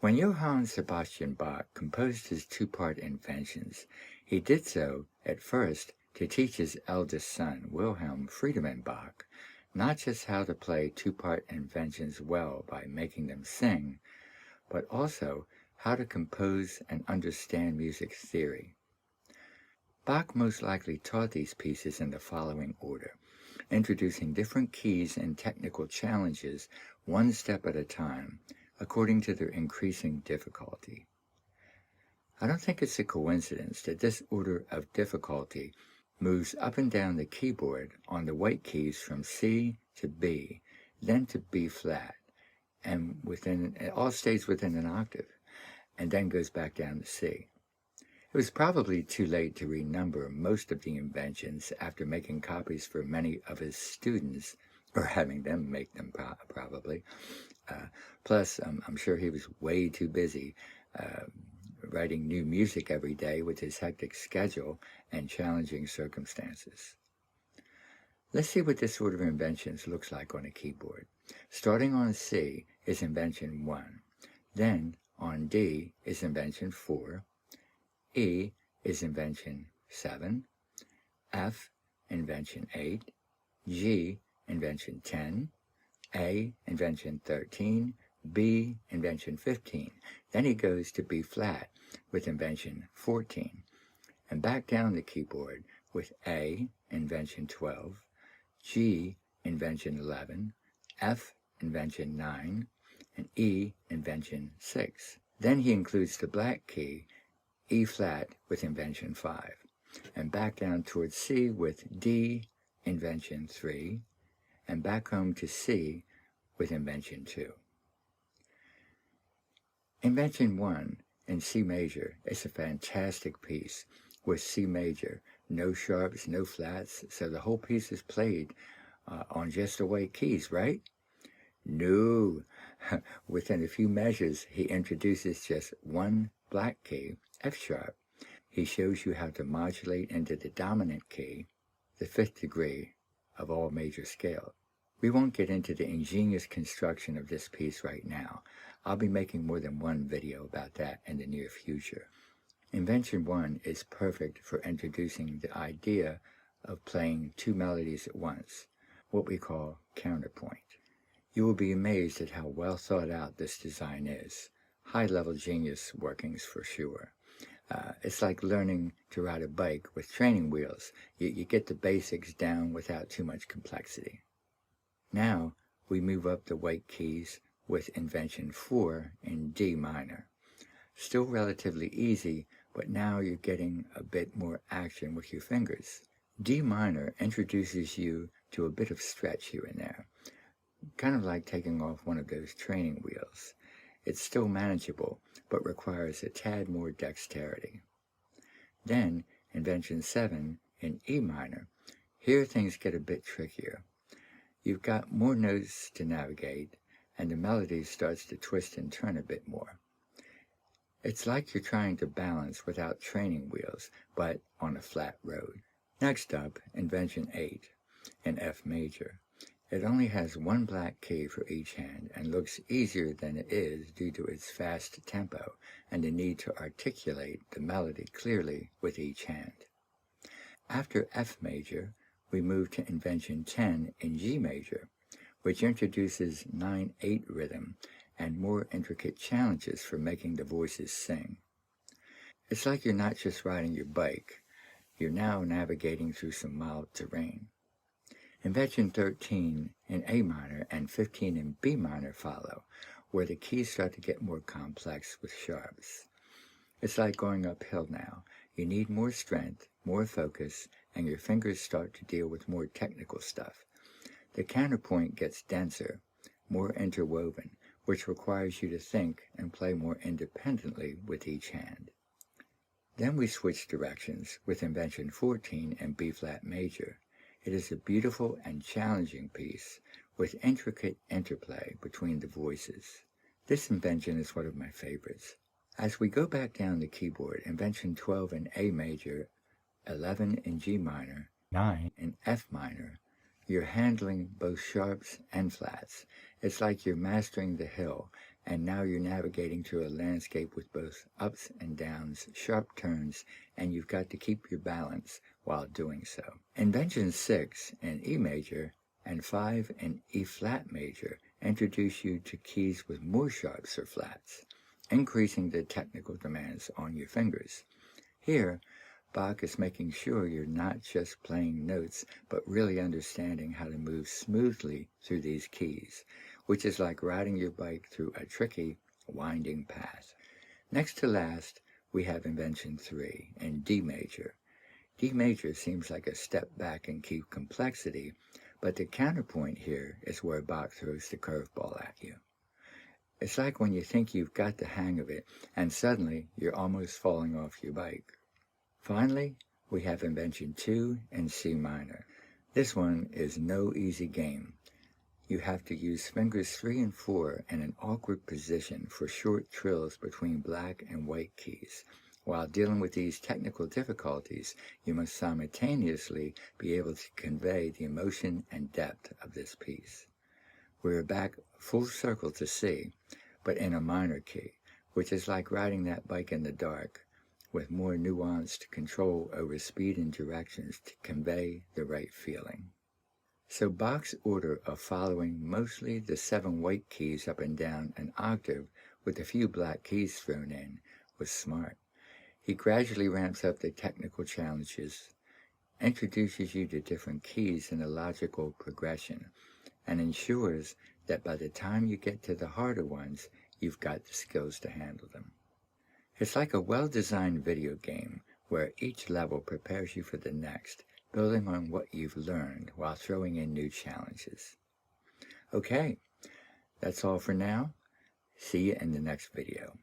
When Johann Sebastian Bach composed his two-part Inventions, he did so, at first, to teach his eldest son, Wilhelm Friedemann Bach, not just how to play two-part Inventions well by making them sing, but also how to compose and understand music theory. Bach most likely taught these pieces in the following order, introducing different keys and technical challenges one step at a time, according to their increasing difficulty. I don't think it's a coincidence that this order of difficulty moves up and down the keyboard on the white keys from C to B, then to B flat, and it all stays within an octave, and then goes back down to C. It was probably too late to renumber most of the Inventions after making copies for many of his students, or having them make them probably. Plus, I'm sure he was way too busy writing new music every day with his hectic schedule and challenging circumstances. Let's see what this order of Inventions looks like on a keyboard. Starting on C is Invention 1. Then on D is Invention 4. E is Invention 7. F, Invention 8. G, Invention 10. A, Invention 13, B, Invention 15. Then he goes to B flat with Invention 14, and back down the keyboard with A, Invention 12, G, Invention 11, F, Invention 9, and E, Invention 6. Then he includes the black key, E flat with Invention 5, and back down towards C with D, Invention 3, and back home to C with Invention 2. Invention 1 in C major is a fantastic piece with C major, no sharps, no flats, so the whole piece is played on just the white keys, right? No. Within a few measures, he introduces just one black key, F sharp. He shows you how to modulate into the dominant key, the fifth degree of all major scales. We won't get into the ingenious construction of this piece right now. I'll be making more than one video about that in the near future. Invention 1 is perfect for introducing the idea of playing two melodies at once, what we call counterpoint. You will be amazed at how well thought out this design is. High-level genius workings for sure. It's like learning to ride a bike with training wheels. You get the basics down without too much complexity. Now we move up the white keys with Invention 4 in D minor. Still relatively easy, but now you're getting a bit more action with your fingers. D minor introduces you to a bit of stretch here and there, kind of like taking off one of those training wheels. It's still manageable, but requires a tad more dexterity. Then Invention 7 in E minor. Here things get a bit trickier. You've got more notes to navigate, and the melody starts to twist and turn a bit more. It's like you're trying to balance without training wheels, but on a flat road. Next up, Invention 8 in F major. It only has one black key for each hand and looks easier than it is due to its fast tempo and the need to articulate the melody clearly with each hand. After F major, we move to Invention 10 in G major, which introduces 9/8 rhythm and more intricate challenges for making the voices sing. It's like you're not just riding your bike, you're now navigating through some mild terrain. Invention 13 in A minor and 15 in B minor follow, where the keys start to get more complex with sharps. It's like going uphill now. You need more strength, more focus, and your fingers start to deal with more technical stuff. The counterpoint gets denser, more interwoven, which requires you to think and play more independently with each hand. Then we switch directions with Invention 14 in B-flat major. It is a beautiful and challenging piece with intricate interplay between the voices. This invention is one of my favorites. As we go back down the keyboard, Invention 12 in A major, 11 in G minor, 9 in F minor, You're handling both sharps and flats. It's like you're mastering the hill, and now you're navigating through a landscape with both ups and downs, sharp turns, and you've got to keep your balance while doing so. Invention 6 in E major and 5 in E flat major introduce you to keys with more sharps or flats, increasing the technical demands on your fingers. Here, Bach is making sure you're not just playing notes, but really understanding how to move smoothly through these keys, which is like riding your bike through a tricky, winding path. Next to last, we have Invention 3 in D major. D major seems like a step back in key complexity, but the counterpoint here is where Bach throws the curveball at you. It's like when you think you've got the hang of it, and suddenly you're almost falling off your bike. Finally, we have Invention 2 in C minor. This one is no easy game. You have to use fingers 3 and 4 in an awkward position for short trills between black and white keys. While dealing with these technical difficulties, you must simultaneously be able to convey the emotion and depth of this piece. We're back full circle to C, but in a minor key, which is like riding that bike in the dark, with more nuanced control over speed and directions to convey the right feeling. So Bach's order of following mostly the 7 white keys up and down an octave with a few black keys thrown in was smart. He gradually ramps up the technical challenges, introduces you to different keys in a logical progression, and ensures that by the time you get to the harder ones, you've got the skills to handle them. It's like a well-designed video game where each level prepares you for the next, building on what you've learned while throwing in new challenges. Okay, that's all for now. See you in the next video.